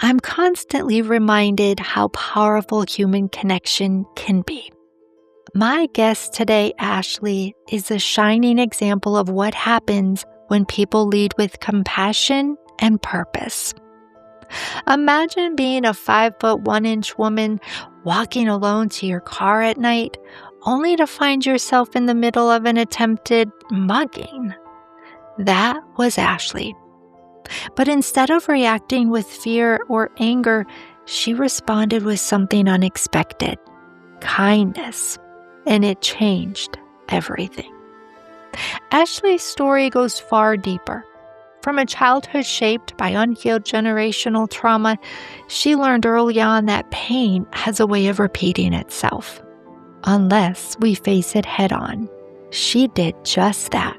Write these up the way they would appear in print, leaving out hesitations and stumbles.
I'm constantly reminded how powerful human connection can be. My guest today, Ashley, is a shining example of what happens when people lead with compassion and purpose. Imagine being a 5'1" woman walking alone to your car at night, only to find yourself in the middle of an attempted mugging. That was Ashley. But instead of reacting with fear or anger, she responded with something unexpected: kindness. And it changed everything. Ashley's story goes far deeper. From a childhood shaped by unhealed generational trauma, she learned early on that pain has a way of repeating itself, unless we face it head on. She did just that,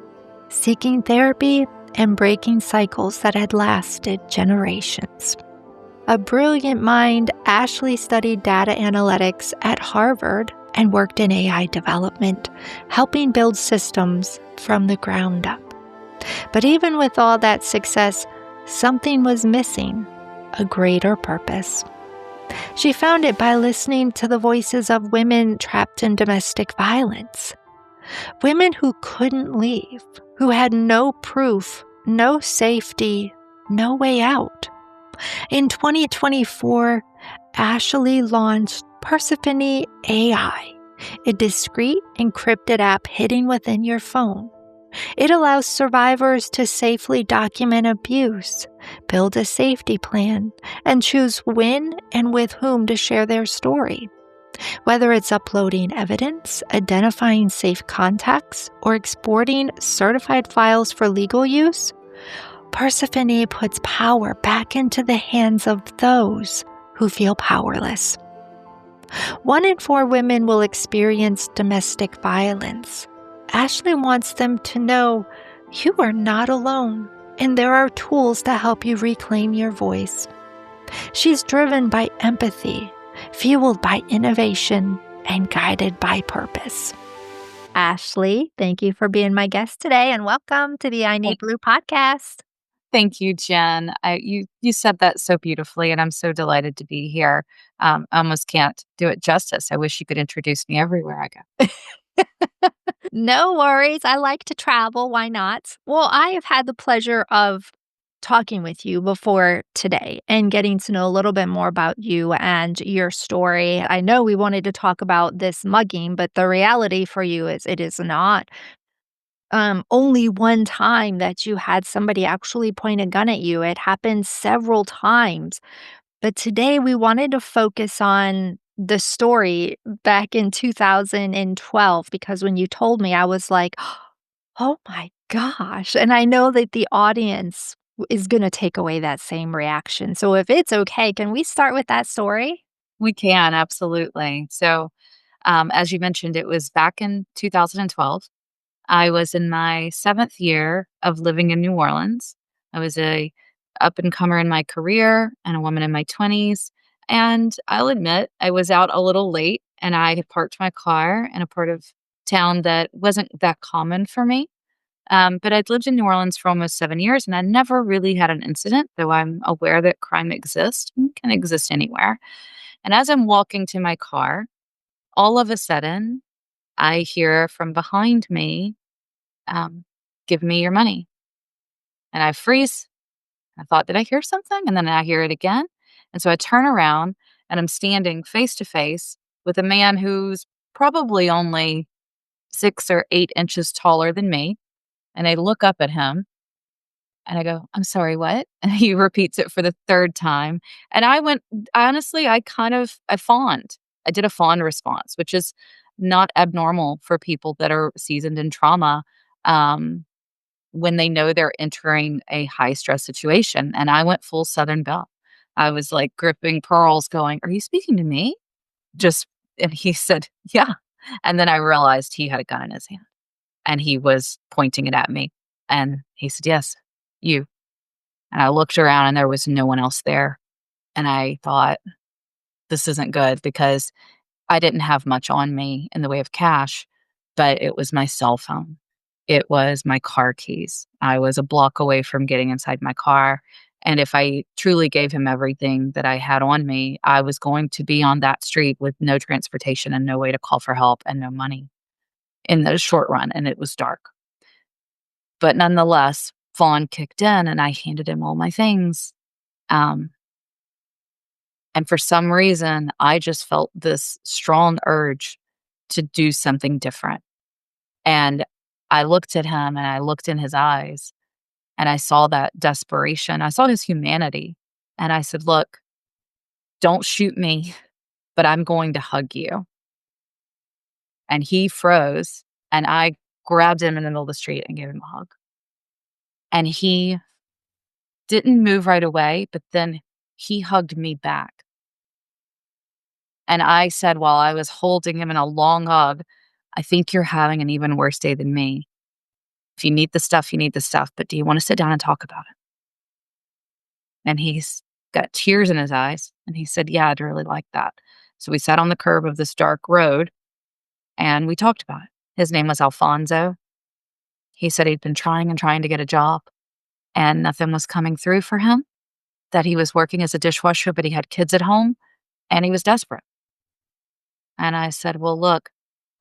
seeking therapy and breaking cycles that had lasted generations. A brilliant mind, Ashley studied data analytics at Harvard and worked in AI development, helping build systems from the ground up. But even with all that success, something was missing: a greater purpose. She found it by listening to the voices of women trapped in domestic violence. Women who couldn't leave, who had no proof, no safety, no way out. In 2024, Ashley launched Persephone AI, a discreet, encrypted app hidden within your phone. It allows survivors to safely document abuse, build a safety plan, and choose when and with whom to share their story. Whether it's uploading evidence, identifying safe contacts, or exporting certified files for legal use, Persephone puts power back into the hands of those who feel powerless. 1 in 4 women will experience domestic violence. Ashley wants them to know you are not alone, and there are tools to help you reclaim your voice. She's driven by empathy, fueled by innovation, and guided by purpose. Ashley, thank you for being my guest today, and welcome to the I Need Blue podcast. Thank you, Jen. You said that so beautifully, and I'm so delighted to be here. I almost can't do it justice. I wish you could introduce me everywhere I go. No worries. I like to travel. Why not? Well, I have had the pleasure of talking with you before today and getting to know a little bit more about you and your story. I know we wanted to talk about this mugging, but the reality for you is it is not only one time that you had somebody actually point a gun at you. It happened several times. But today we wanted to focus on the story back in 2012, because when you told me, I was like, oh my gosh. And I know that the audience is going to take away that same reaction. So if it's okay, can we start with that story? We can, absolutely. So, as you mentioned, it was back in 2012. I was in my 7th year of living in New Orleans. I was a up and comer in my career and a woman in my 20s. And I'll admit, I was out a little late and I had parked my car in a part of town that wasn't that common for me. But I'd lived in New Orleans for almost 7 years and I never really had an incident, though I'm aware that crime exists and can exist anywhere. And as I'm walking to my car, all of a sudden, I hear from behind me, um, give me your money. And I freeze. I thought, did I hear something? And then I hear it again. And so I turn around and I'm standing face to face with a man who's probably only 6 or 8 inches taller than me. And I look up at him and I go, I'm sorry, what? And he repeats it for the 3rd time. And honestly, I fawned. I did a fawn response, which is not abnormal for people that are seasoned in trauma. When they know they're entering a high stress situation. And I went full Southern Belle. I was like gripping pearls, going, are you speaking to me? And he said, yeah. And then I realized he had a gun in his hand and he was pointing it at me. And he said, yes, you. And I looked around and there was no one else there. And I thought, this isn't good because I didn't have much on me in the way of cash, but it was my cell phone. It was my car keys. I was a block away from getting inside my car. And if I truly gave him everything that I had on me, I was going to be on that street with no transportation and no way to call for help and no money in the short run, and it was dark. But nonetheless, Fawn kicked in and I handed him all my things. Um, and for some reason, I just felt this strong urge to do something different. And I looked at him and I looked in his eyes and I saw that desperation. I saw his humanity. And I said, "Look, don't shoot me, but I'm going to hug you." And he froze and I grabbed him in the middle of the street and gave him a hug. And he didn't move right away, but then he hugged me back. And I said, while I was holding him in a long hug, "I think you're having an even worse day than me. If you need the stuff, you need the stuff, but do you wanna sit down and talk about it?" And he's got tears in his eyes, and he said, "Yeah, I'd really like that." So we sat on the curb of this dark road, and we talked about it. His name was Alfonso. He said he'd been trying and trying to get a job, and nothing was coming through for him, that he was working as a dishwasher, but he had kids at home, and he was desperate. And I said, "Well, look,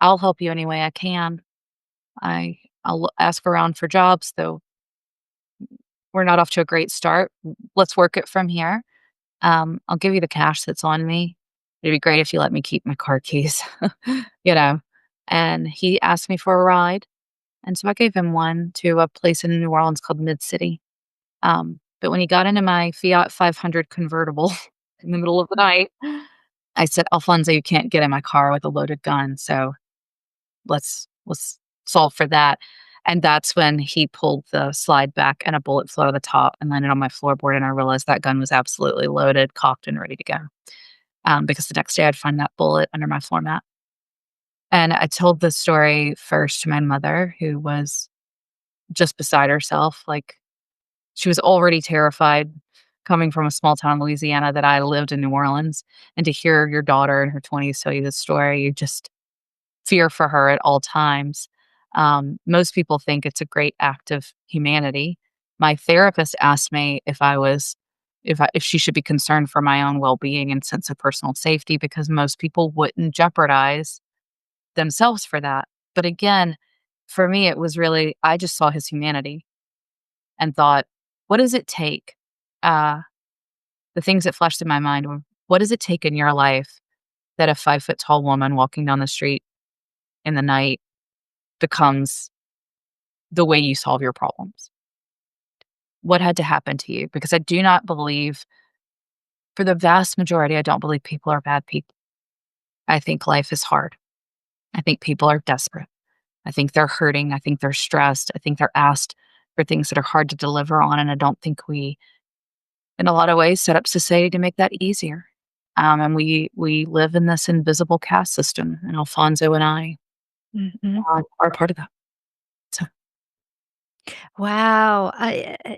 I'll help you any way I can. I'll ask around for jobs, though we're not off to a great start. Let's work it from here. I'll give you the cash that's on me. It'd be great if you let me keep my car keys." you know? And he asked me for a ride. And so I gave him one to a place in New Orleans called Mid City. But when he got into my Fiat 500 convertible in the middle of the night, I said, "Alfonso, you can't get in my car with a loaded gun. So let's solve for that." And that's when he pulled the slide back and a bullet flew out of the top and landed on my floorboard, and I realized that gun was absolutely loaded, cocked, and ready to go. Because the next day I'd find that bullet under my floor mat. And I told this story first to my mother, who was just beside herself. Like, she was already terrified coming from a small town in Louisiana that I lived in New Orleans. And to hear your daughter in her 20s tell you this story, you just fear for her at all times. Most people think it's a great act of humanity. My therapist asked me if she should be concerned for my own well-being and sense of personal safety because most people wouldn't jeopardize themselves for that. But again, for me, it was really I just saw his humanity and thought, what does it take? Uh, the things that flashed in my mind were, what does it take in your life that a 5 foot tall woman walking down the street in the night becomes the way you solve your problems? What had to happen to you? Because I do not believe, for the vast majority, I don't believe people are bad people. I think life is hard. I think people are desperate. I think they're hurting. I think they're stressed. I think they're asked for things that are hard to deliver on. And I don't think we, in a lot of ways, set up society to make that easier. And we live in this invisible caste system. And Alfonso and I Mhm. are part of that. So Wow.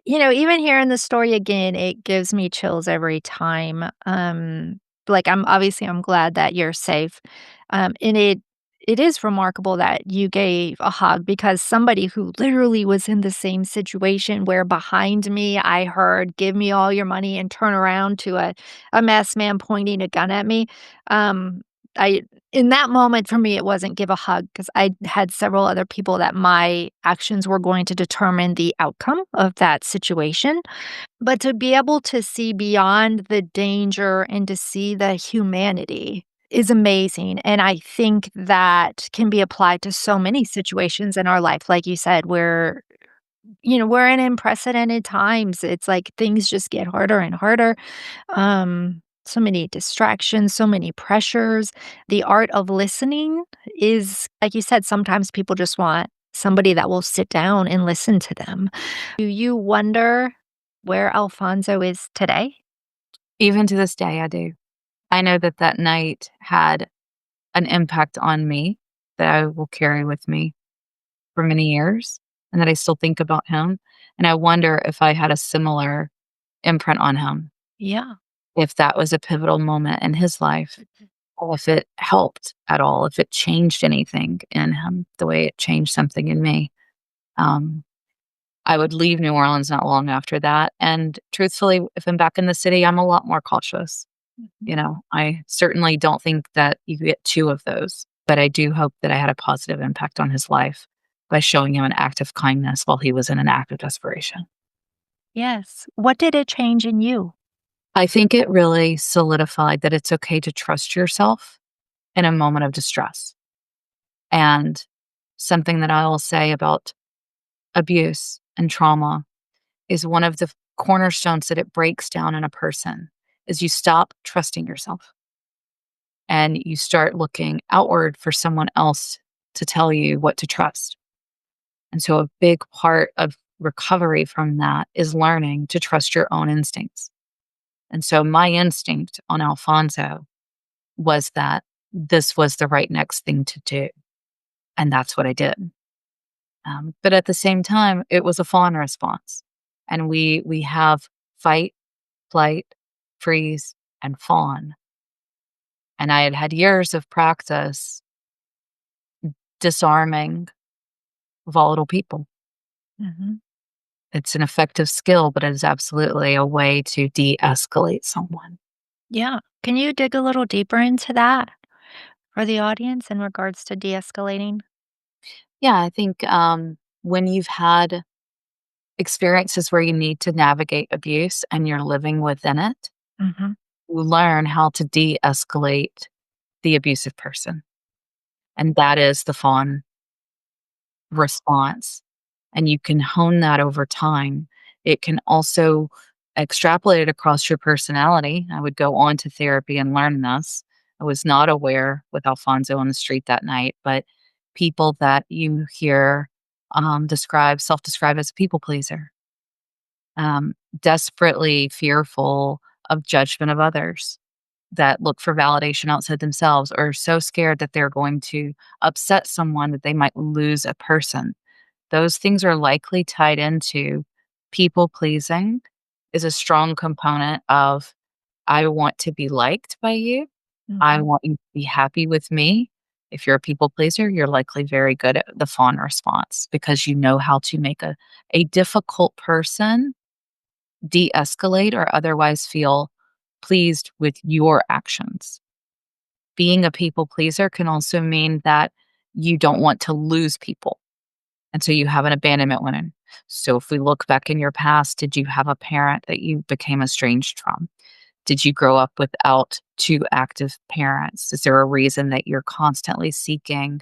Even hearing the story again, it gives me chills every time. Like I'm glad that you're safe. And it is remarkable that you gave a hug because somebody who literally was in the same situation where behind me I heard give me all your money and turn around to a masked man pointing a gun at me. I In that moment for me, it wasn't give a hug because I had several other people that my actions were going to determine the outcome of that situation. But to be able to see beyond the danger and to see the humanity is amazing. And I think that can be applied to so many situations in our life. Like you said, we're in unprecedented times. It's like things just get harder and harder. So many distractions, so many pressures. The art of listening is, like you said, sometimes people just want somebody that will sit down and listen to them. Do you wonder where Alfonso is today? even to this day, I do. I know that that night had an impact on me that I will carry with me for many years and that I still think about him. And I wonder if I had a similar imprint on him, Yeah. if that was a pivotal moment in his life, or if it helped at all, if it changed anything in him the way it changed something in me. Um, I would leave New Orleans not long after that, and truthfully, if I'm back in the city, I'm a lot more cautious. Mhm. You know, I certainly don't think that you get 2 of those, but I do hope that I had a positive impact on his life by showing him an act of kindness while he was in an act of desperation. Yes. What did it change in you? I think it really solidified that it's okay to trust yourself in a moment of distress. And something that I will say about abuse and trauma is one of the cornerstones that it breaks down in a person is you stop trusting yourself and you start looking outward for someone else to tell you what to trust. And so a big part of recovery from that is learning to trust your own instincts. And so my instinct on Alfonso was that this was the right next thing to do. And that's what I did. But at the same time, it was a fawn response. And we have fight, flight, freeze, and fawn. And I had had years of practice disarming volatile people. Mhm. It's an effective skill, but it is absolutely a way to de-escalate someone. Yeah. Can you dig a little deeper into that for the audience in regards to de-escalating? Yeah, I think when you've had experiences where you need to navigate abuse and you're living within it, Mhm. you learn how to de-escalate the abusive person. And that is the fawn response. And you can hone that over time. It can also extrapolate it across your personality. I would go on to therapy and learn this. I was not aware with Alfonso on the street that night, but people that you hear self describe as a people pleaser, desperately fearful of judgment of others, that look for validation outside themselves, or so scared that they're going to upset someone that they might lose a person. Those things are likely tied into people pleasing is a strong component of I want to be liked by you. I Mhm. want you to be happy with me. If you're a people pleaser, you're likely very good at the fawn response because you know how to make a difficult person de escalate or otherwise feel pleased with your actions. Being a people pleaser can also mean that you don't want to lose people. And so you have an abandonment wound. So if we look back in your past, did you have a parent that you became estranged from? Did you grow up without two active parents? Is there a reason that you're constantly seeking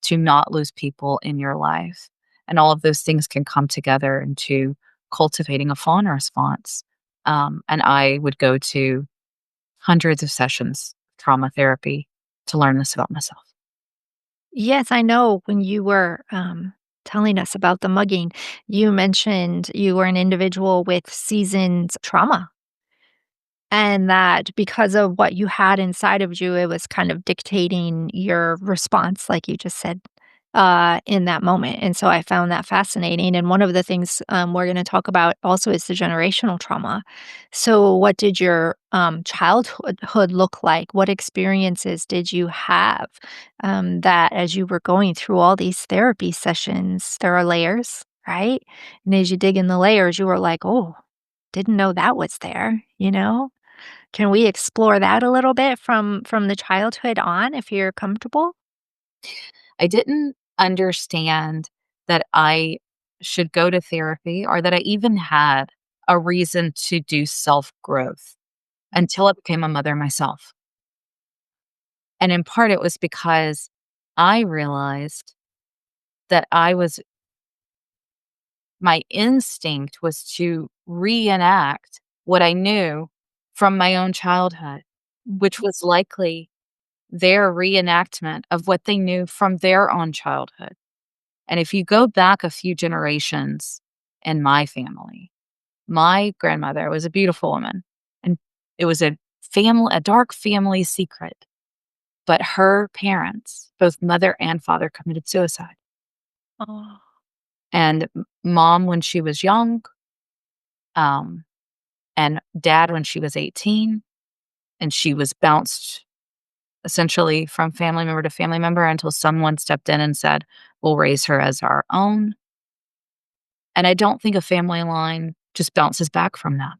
to not lose people in your life? And all of those things can come together into cultivating a fawn response. And I would go to hundreds of sessions, trauma therapy, to learn this about myself. Yes, I know when you were, telling us about the mugging, you mentioned you were an individual with seasoned trauma. And that because of what you had inside of you, it was kind of dictating your response, like you just said, in that moment. And so I found that fascinating. And one of the things we're going to talk about also is the generational trauma. So, what did your childhood look like? What experiences did you have that as you were going through all these therapy sessions, there are layers, right? And as you dig in the layers, you were like, oh, didn't know that was there, you know? Can we explore that a little bit from the childhood on, if you're comfortable? I didn't understand that I should go to therapy or that I even had a reason to do self growth until I became a mother myself. And in part, it was because I realized that my instinct was to reenact what I knew from my own childhood, which Mhm. was likely their reenactment of what they knew from their own childhood. And if you go back a few generations in my family, my grandmother was a beautiful woman, and it was a dark family secret, but her parents, both mother and father, committed suicide. Oh. And mom when she was young, um, and dad when she was 18, and she was bounced essentially from family member to family member until someone stepped in and said, "We'll raise her as our own." And I don't think a family line just bounces back from that.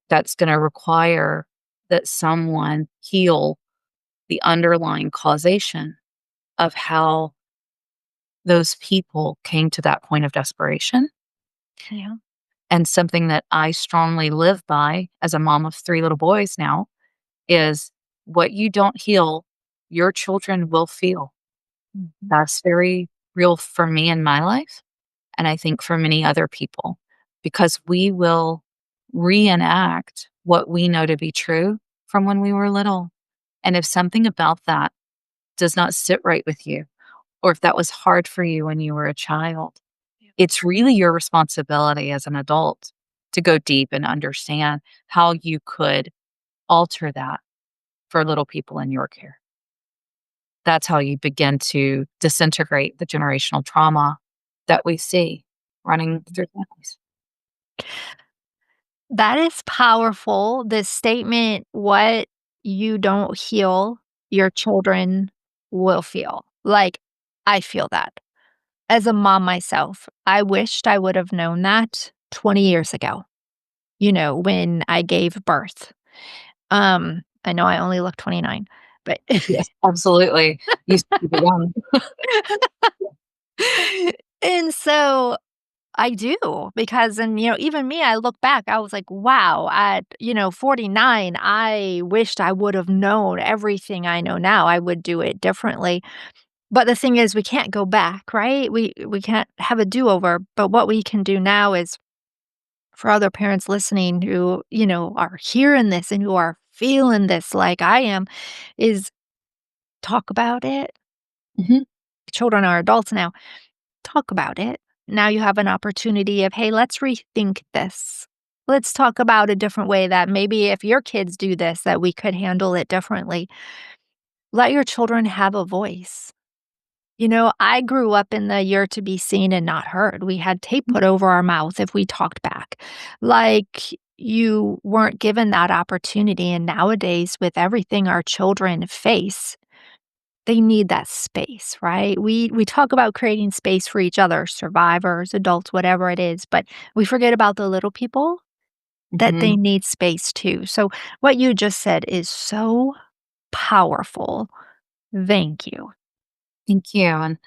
That's going to require that someone heal the underlying causation of how those people came to that point of desperation. Yeah. And something that I strongly live by as a mom of 3 little boys now is what you don't heal, your children will feel. Mhm. That's very real for me in my life, and I think for many other people, because we will reenact what we know to be true from when we were little. And if something about that does not sit right with you, or if that was hard for you when you were a child, Yeah. it's really your responsibility as an adult to go deep and understand how you could alter that for little people in your care. That's how you begin to disintegrate the generational trauma that we see running Mhm. through families. That is powerful. This statement, what you don't heal, your children will feel. Like, I feel that. As a mom myself, I wished I would have known that 20 years ago, when I gave birth. I know I only look 29, but Yes, absolutely. You speak it young. and so I do because even me, I look back, I was like, wow, at 49, I wished I would have known everything I know now. I would do it differently. But the thing is we can't go back, right? We can't have a do-over, but what we can do now is for other parents listening who, are hearing this and who are feeling this like I am, is talk about it. Mhm, Children are adults now. Talk about it. Now you have an opportunity of, hey, let's rethink this. Let's talk about a different way that maybe if your kids do this, that we could handle it differently. Let your children have a voice. I grew up in the year to be seen and not heard. We had tape mhm, put over our mouth if we talked back. Like you weren't given that opportunity. And nowadays, with everything our children face, they need that space, right? We talk about creating space for each other, survivors, adults, whatever it is, but we forget about the little people that they mhm. need space too. So what you just said is so powerful. Thank you. Thank you, and,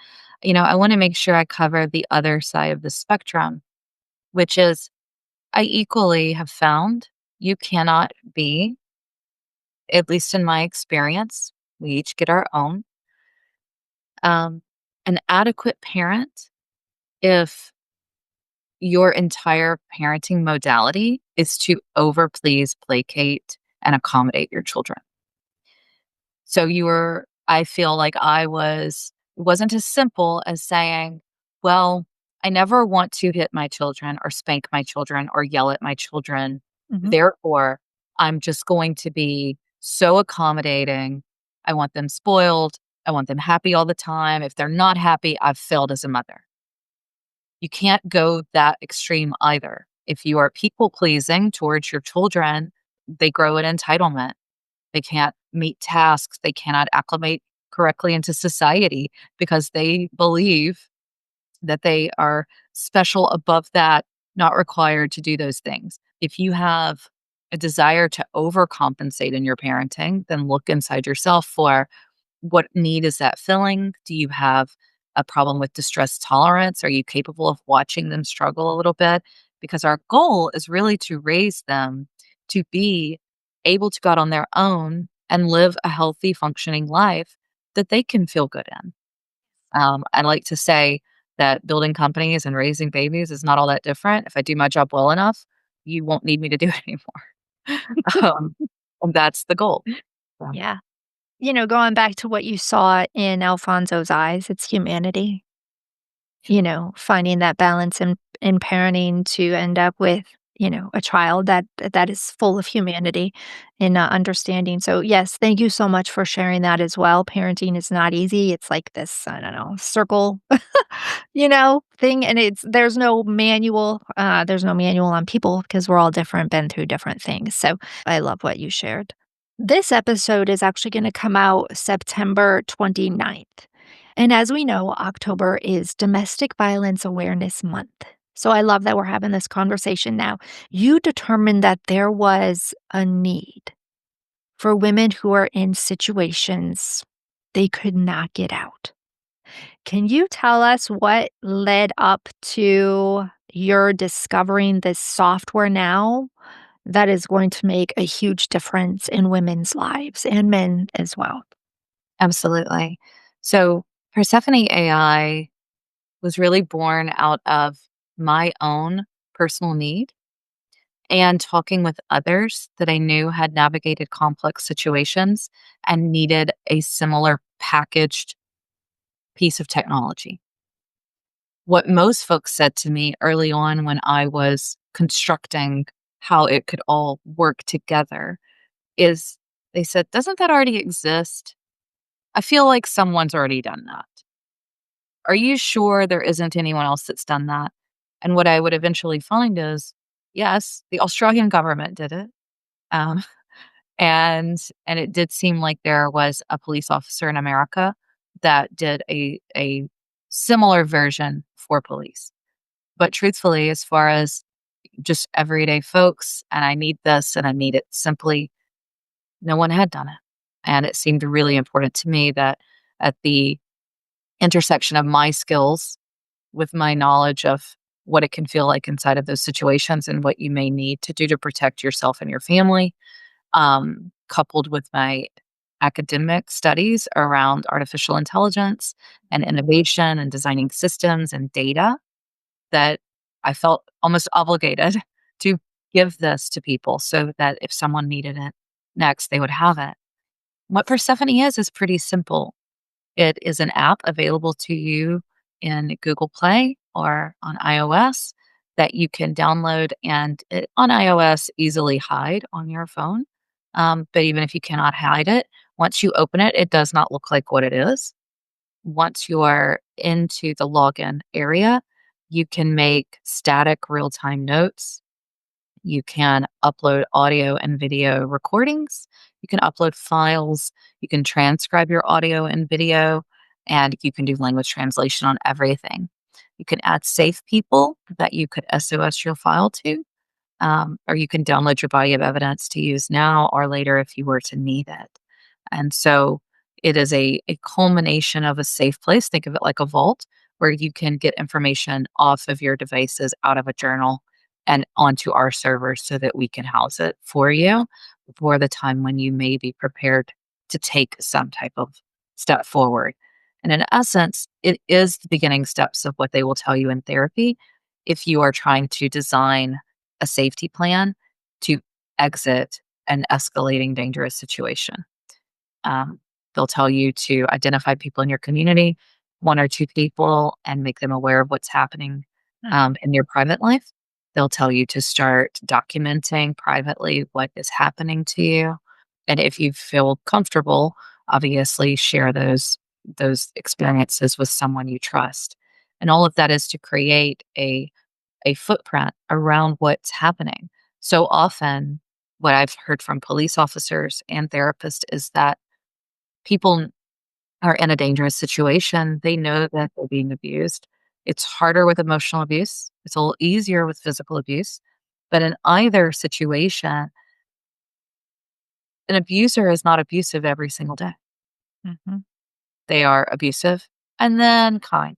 I wanna make sure I cover the other side of the spectrum, which is I equally have found you cannot be, at least in my experience, we each get our own, um, an adequate parent if your entire parenting modality is to overplease, placate, and accommodate your children. So I feel like it wasn't as simple as saying, well, I never want to hit my children or spank my children or yell at my children. Mhm. Therefore, I'm just going to be so accommodating. I want them spoiled. I want them happy all the time. If they're not happy, I've failed as a mother. You can't go that extreme either. If you are people pleasing towards your children, they grow in entitlement. They can't meet tasks. They cannot acclimate correctly into society because they believe that they are special above that, not required to do those things. If you have a desire to overcompensate in your parenting, then look inside yourself for what need is that filling? Do you have a problem with distress tolerance? Are you capable of watching them struggle a little bit? Because our goal is really to raise them to be able to go out on their own and live a healthy, functioning life that they can feel good in. I like to say that building companies and raising babies is not all that different. If I do my job well enough, you won't need me to do it anymore. um, and that's the goal. So, Yeah. Going back to what you saw in Alfonso's eyes, it's humanity. Finding that balance in parenting to end up with, a child that is full of humanity and understanding. So, yes, thank you so much for sharing that as well. Parenting is not easy. It's like this, I don't know, circle, thing. And there's no manual on people because we're all different, been through different things. So, I love what you shared. This episode is actually going to come out September 29th. And as we know, October is Domestic Violence Awareness Month. So I love that we're having this conversation now. You determined that there was a need for women who are in situations they could not get out. Can you tell us what led up to your discovering this software now that is going to make a huge difference in women's lives and men as well? Absolutely. So, Persephone AI was really born out of my own personal need and talking with others that I knew had navigated complex situations and needed a similar packaged piece of technology. What most folks said to me early on when I was constructing how it could all work together is they said, "Doesn't that already exist? I feel like someone's already done that. Are you sure there isn't anyone else that's done that?" And what I would eventually find is, yes, the Australian government did it. Um, and it did seem like there was a police officer in America that did a similar version for police. But truthfully, as far as just everyday folks, and I need this and I need it simply, no one had done it. And it seemed really important to me that at the intersection of my skills with my knowledge of what it can feel like inside of those situations and what you may need to do to protect yourself and your family, coupled with my academic studies around artificial intelligence and innovation and designing systems and data, that I felt almost obligated to give this to people so that if someone needed it next, they would have it. What Persephone is pretty simple. It is an app available to you in Google Play or on iOS that you can download and on iOS easily hide on your phone. But even if you cannot hide it, once you open it, it does not look like what it is. Once you are into the login area, you can make static real time notes. You can upload audio and video recordings. You can upload files. You can transcribe your audio and video, and you can do language translation on everything. You can add safe people that you could SOS your file to, or you can download your body of evidence to use now or later if you were to need it. And so it is a culmination of a safe place. Think of it like a vault where you can get information off of your devices out of a journal and onto our servers so that we can house it for you for the time when you may be prepared to take some type of step forward. And in essence, it is the beginning steps of what they will tell you in therapy if you are trying to design a safety plan to exit an escalating dangerous situation. Um, they'll tell you to identify people in your community, one or two people, and make them aware of what's happening in your private life. They'll tell you to start documenting privately what is happening to you. And if you feel comfortable, obviously share those experiences with someone you trust. And all of that is to create a footprint around what's happening. So often, what I've heard from police officers and therapists is that people are in a dangerous situation. They know that they're being abused. It's harder with emotional abuse, it's a little easier with physical abuse. But in either situation, an abuser is not abusive every single day. Mhm. They are abusive and then kind,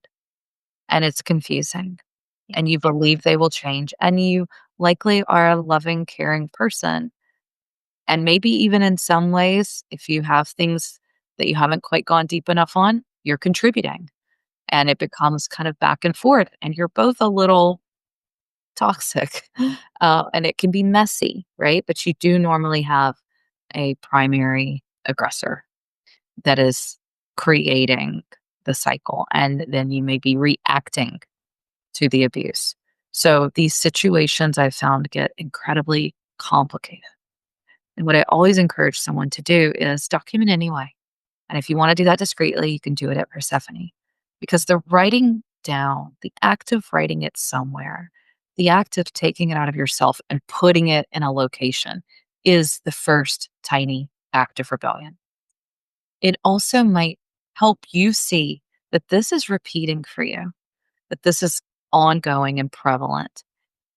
and it's confusing. Yeah. And you believe they will change, and you likely are a loving, caring person. And maybe even in some ways, if you have things that you haven't quite gone deep enough on, you're contributing. And it becomes kind of back and forth, and you're both a little toxic. And it can be messy, right? But you do normally have a primary aggressor that is creating the cycle. And then you may be reacting to the abuse. So these situations I've found get incredibly complicated. And what I always encourage someone to do is document anyway. And if you want to do that discreetly, you can do it at Persephone. Because the writing down, the act of writing it somewhere, the act of taking it out of yourself and putting it in a location is the first tiny act of rebellion. It also might help you see that this is repeating for you, that this is ongoing and prevalent.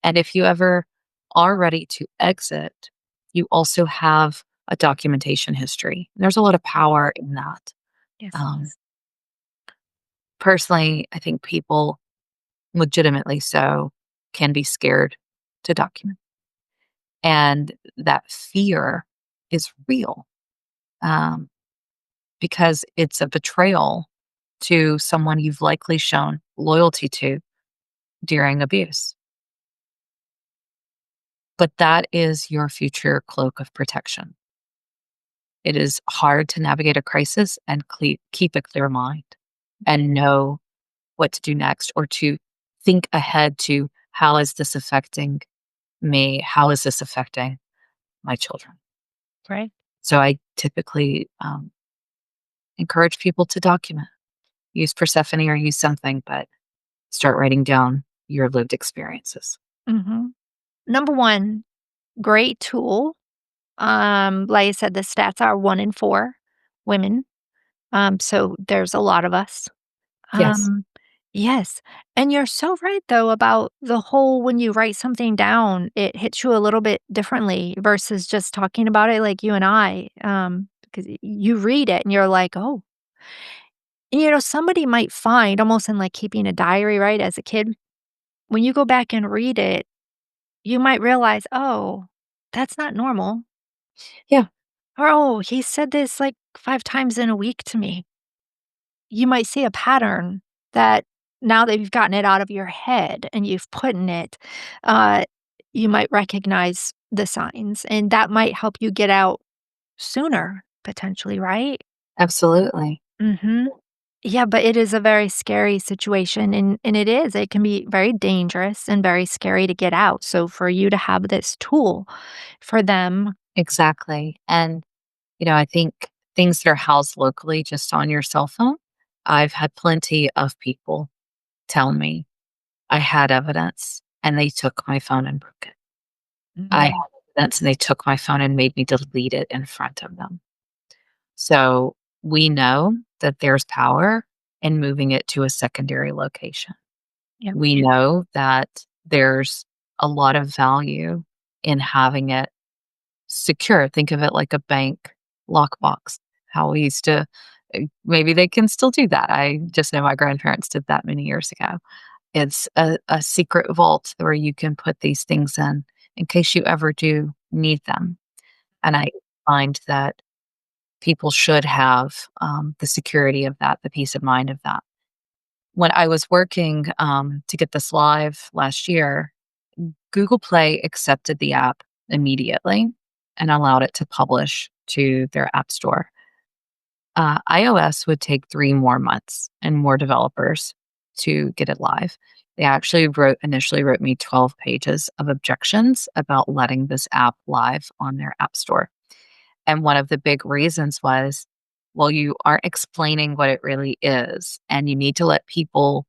And if you ever are ready to exit, you also have a documentation history. There's a lot of power in that. Yes. Um, Personally, I think people, legitimately so, can be scared to document. And that fear is real, um, because it's a betrayal to someone you've likely shown loyalty to during abuse. But that is your future cloak of protection. It is hard to navigate a crisis and keep a clear mind and know what to do next, or to think ahead to, how is this affecting me? How is this affecting my children? Right. So I typically encourage people to document, use Persephone or use something, but start writing down your lived experiences. Hmm. Number one, great tool. Like I said, the stats are 1 in 4 women. So there's a lot of us. Yes, Um, yes. And you're so right though about the whole when you write something down, it hits you a little bit differently versus just talking about it like you and I. Because you read it and you're like, oh, and, somebody might find almost in like keeping a diary, right? As a kid, when you go back and read it, you might realize, oh, that's not normal. yeah, Or, oh, he said this like 5 times in a week to me. You might see a pattern that now that you've gotten it out of your head and you've put in it, uh, you might recognize the signs, and that might help you get out sooner, potentially, right? absolutely. Mhm. Yeah, but it is a very scary situation, and it can be very dangerous and very scary to get out, so for you to have this tool for them. Exactly. And, I think things that are housed locally just on your cell phone, I've had plenty of people tell me I had evidence and they took my phone and broke it. I had Mhm. evidence and they took my phone and made me delete it in front of them. So we know that there's power in moving it to a secondary location. Yep. We know that there's a lot of value in having it secure. Think of it like a bank lockbox. How we used to, maybe they can still do that. I just know my grandparents did that many years ago. It's a secret vault where you can put these things in case you ever do need them. And I find that people should have the security of that, the peace of mind of that. When I was working to get this live last year, Google Play accepted the app immediately and allowed it to publish to their app store. iOS would take 3 more months and more developers to get it live. They actually initially wrote me 12 pages of objections about letting this app live on their app store. And one of the big reasons was, well, you aren't explaining what it really is, and you need to let people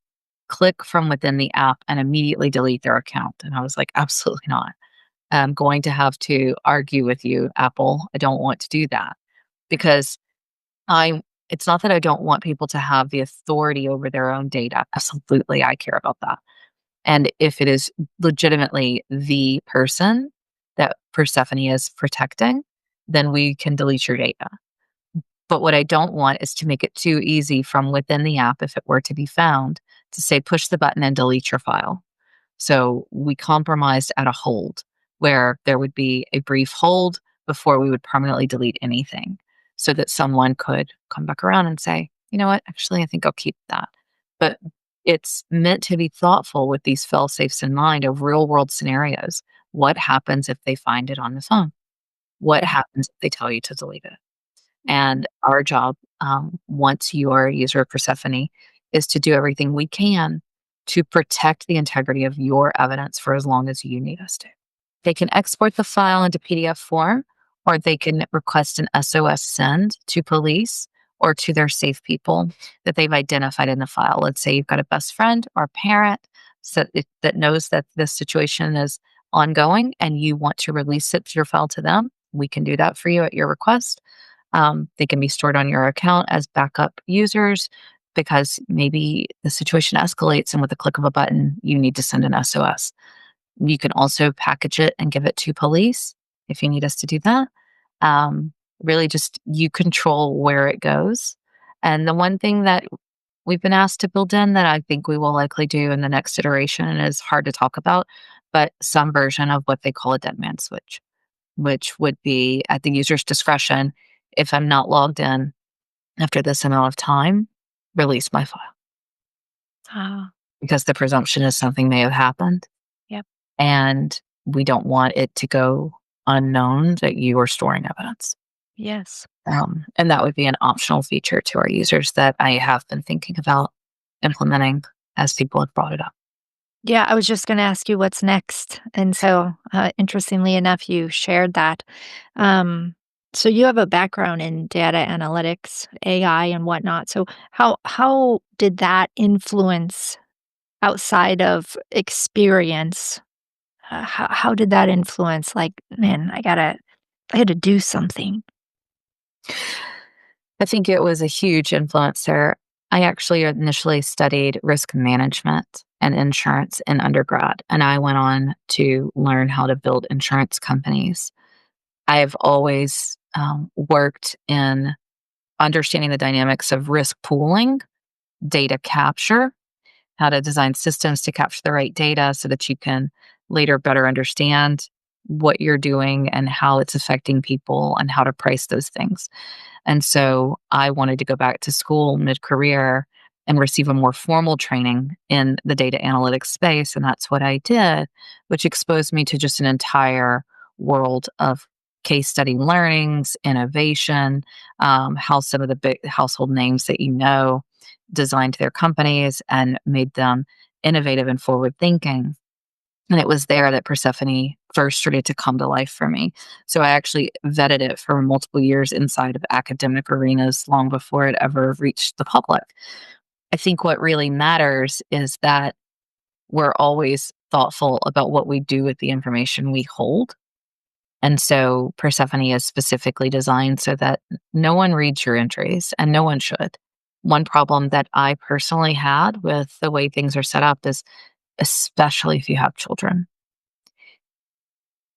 click from within the app and immediately delete their account. And I was like, absolutely not. I'm going to have to argue with you, Apple. I don't want to do that because I it's not that I don't want people to have the authority over their own data. Absolutely, I care about that. And if it is legitimately the person that Persephone is protecting, then we can delete your data. But what I don't want is to make it too easy from within the app, if it were to be found, to say, push the button and delete your file. So we compromised at a hold where there would be a brief hold before we would permanently delete anything so that someone could come back around and say, you know what, actually, I think I'll keep that. But it's meant to be thoughtful with these fail safes in mind of real world scenarios. What happens if they find it on the phone? What happens if they tell you to delete it? And our job, once you are a user of Persephone, is to do everything we can to protect the integrity of your evidence for as long as you need us to. They can export the file into PDF form, or they can request an SOS send to police or to their safe people that they've identified in the file. Let's say you've got a best friend or parent that knows that this situation is ongoing and you want to release your file to them. We can do that for you at your request. They can be stored on your account as backup users, because maybe the situation escalates and with the click of a button, you need to send an SOS. You can also package it and give it to police if you need us to do that. Really, just you control where it goes. And the one thing that we've been asked to build in that I think we will likely do in the next iteration, and is hard to talk about, but some version of what they call a dead man switch, which would be at the user's discretion. If I'm not logged in after this amount of time, release my file, Ah, because the presumption is something may have happened yep. and we don't want it to go unknown that you are storing evidence. Yes. And that would be an optional feature to our users that I have been thinking about implementing as people have brought it up. Yeah, I was just going to ask you what's next. And so, interestingly enough, you shared that. Um, so you have a background in data analytics, AI, and whatnot. So how did that influence outside of experience? How did that influence? Like, man, I got to do something. I think it was a huge influencer. I actually initially studied risk management and insurance in undergrad, and I went on to learn how to build insurance companies. I've always worked in understanding the dynamics of risk pooling, data capture, how to design systems to capture the right data so that you can later better understand what you're doing and how it's affecting people and how to price those things. And so I wanted to go back to school mid career and receive a more formal training in the data analytics space. And that's what I did, which exposed me to just an entire world of case study learnings, innovation, how some of the big household names that you know designed their companies and made them innovative and forward thinking. And it was there that Persephone first started to come to life for me. So I actually vetted it for multiple years inside of academic arenas long before it ever reached the public. I think what really matters is that we're always thoughtful about what we do with the information we hold. And so Persephone is specifically designed so that no one reads your entries and no one should. One problem that I personally had with the way things are set up is, especially if you have children,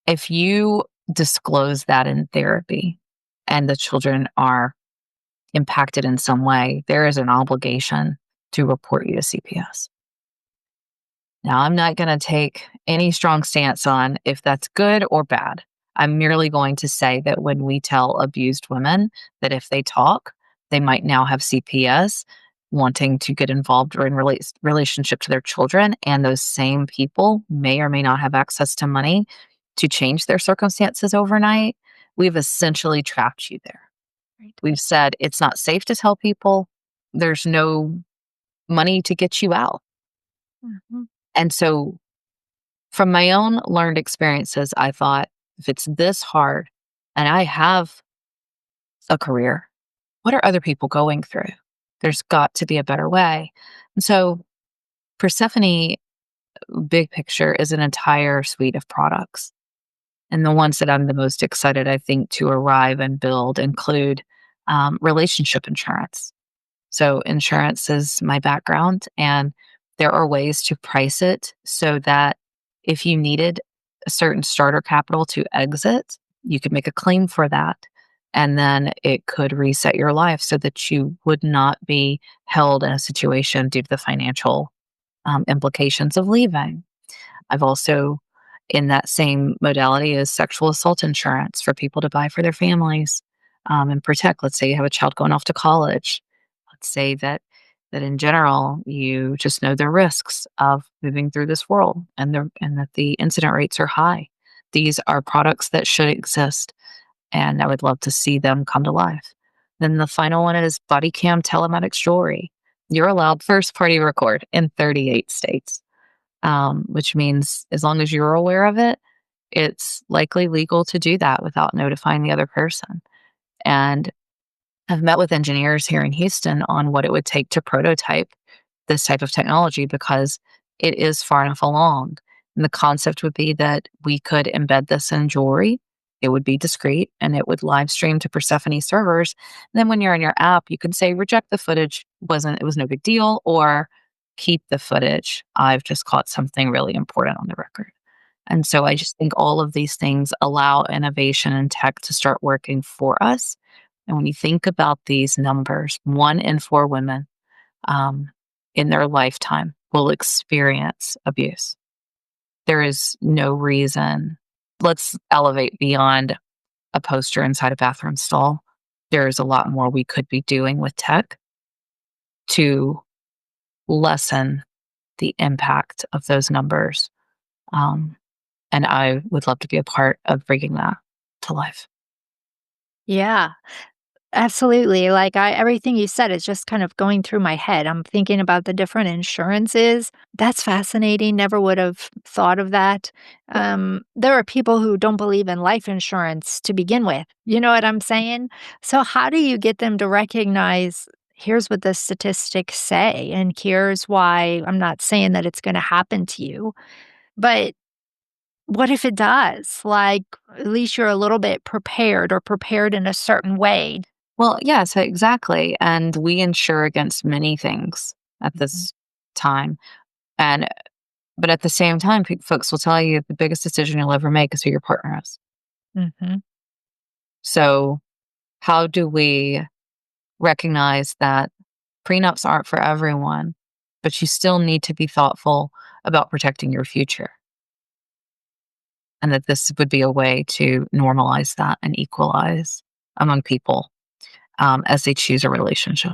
if you disclose that in therapy and the children are impacted in some way, there is an obligation to report you to CPS. Now, I'm not going to take any strong stance on if that's good or bad. I'm merely going to say that when we tell abused women that if they talk, they might now have CPS wanting to get involved or in relationship to their children, and those same people may or may not have access to money to change their circumstances overnight, we've essentially trapped you there. Right. We've said it's not safe to tell people, there's no money to get you out. Mhm. And so from my own learned experiences, I thought, if it's this hard and I have a career, what are other people going through? There's got to be a better way. And so, Persephone, big picture, is an entire suite of products. And the ones that I'm the most excited, I think, to arrive and build include relationship insurance. So, insurance is my background, and there are ways to price it so that if you needed a certain starter capital to exit, you could make a claim for that. And then it could reset your life so that you would not be held in a situation due to the financial implications of leaving. I've also, in that same modality, is sexual assault insurance for people to buy for their families and protect. Let's say you have a child going off to college. Let's say that in general you just know the risks of moving through this world, and that the incident rates are high. These are products that should exist, and I would love to see them come to life. Then the final one is body cam telematics jewelry. You're allowed first party record in 38 states, which means as long as you're aware of it, it's likely legal to do that without notifying the other person. And I've met with engineers here in Houston on what it would take to prototype this type of technology because it is far enough along. And the concept would be that we could embed this in jewelry it would be discreet and it would live stream to Persephone servers. And then when you're in your app, you could say reject the footage, it was no big deal, or keep the footage. I've just caught something really important on the record. And so I just think all of these things allow innovation and tech to start working for us. And when you think about these numbers, 1 in 4 women um, in their lifetime will experience abuse. There is no reason. Let's elevate beyond a poster inside a bathroom stall. There's a lot more we could be doing with tech to lessen the impact of those numbers. Um, and I would love to be a part of bringing that to life. Yeah. Absolutely. Like everything you said is just kind of going through my head. I'm thinking about the different insurances. That's fascinating. Never would have thought of that. There are people who don't believe in life insurance to begin with. You know what I'm saying? So how do you get them to recognize here's what the statistics say and here's why I'm not saying that it's going to happen to you, but what if it does? Like at least you're a little bit prepared or prepared in a certain way. Well, yes, exactly. And we insure against many things at Mhm. this time. And but at the same time, folks will tell you the biggest decision you'll ever make is who your partner is. Mhm. So how do we recognize that prenups aren't for everyone, but you still need to be thoughtful about protecting your future? And that this would be a way to normalize that and equalize among people as they choose a relationship.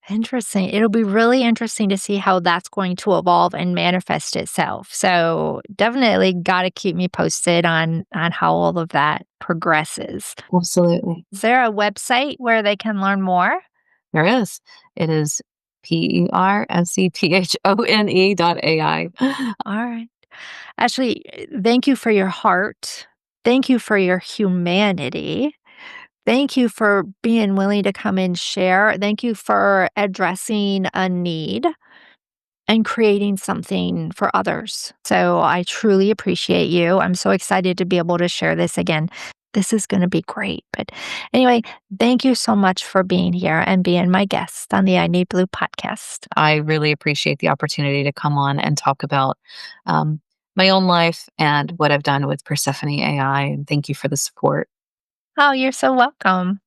Interesting. It'll be really interesting to see how that's going to evolve and manifest itself. So, definitely gotta keep me posted on how all of that progresses. Absolutely. Is there a website where they can learn more? There is. It is Persephone.ai. Alright. Ashley, thank you for your heart. Thank you for your humanity. Thank you for being willing to come and share. Thank you for addressing a need and creating something for others. So I truly appreciate you. I'm so excited to be able to share this again. This is going to be great. But anyway, thank you so much for being here and being my guest on the I Need Blue podcast. I really appreciate the opportunity to come on and talk about um, my own life and what I've done with Persephone AI. And thank you for the support. Oh, you're so welcome.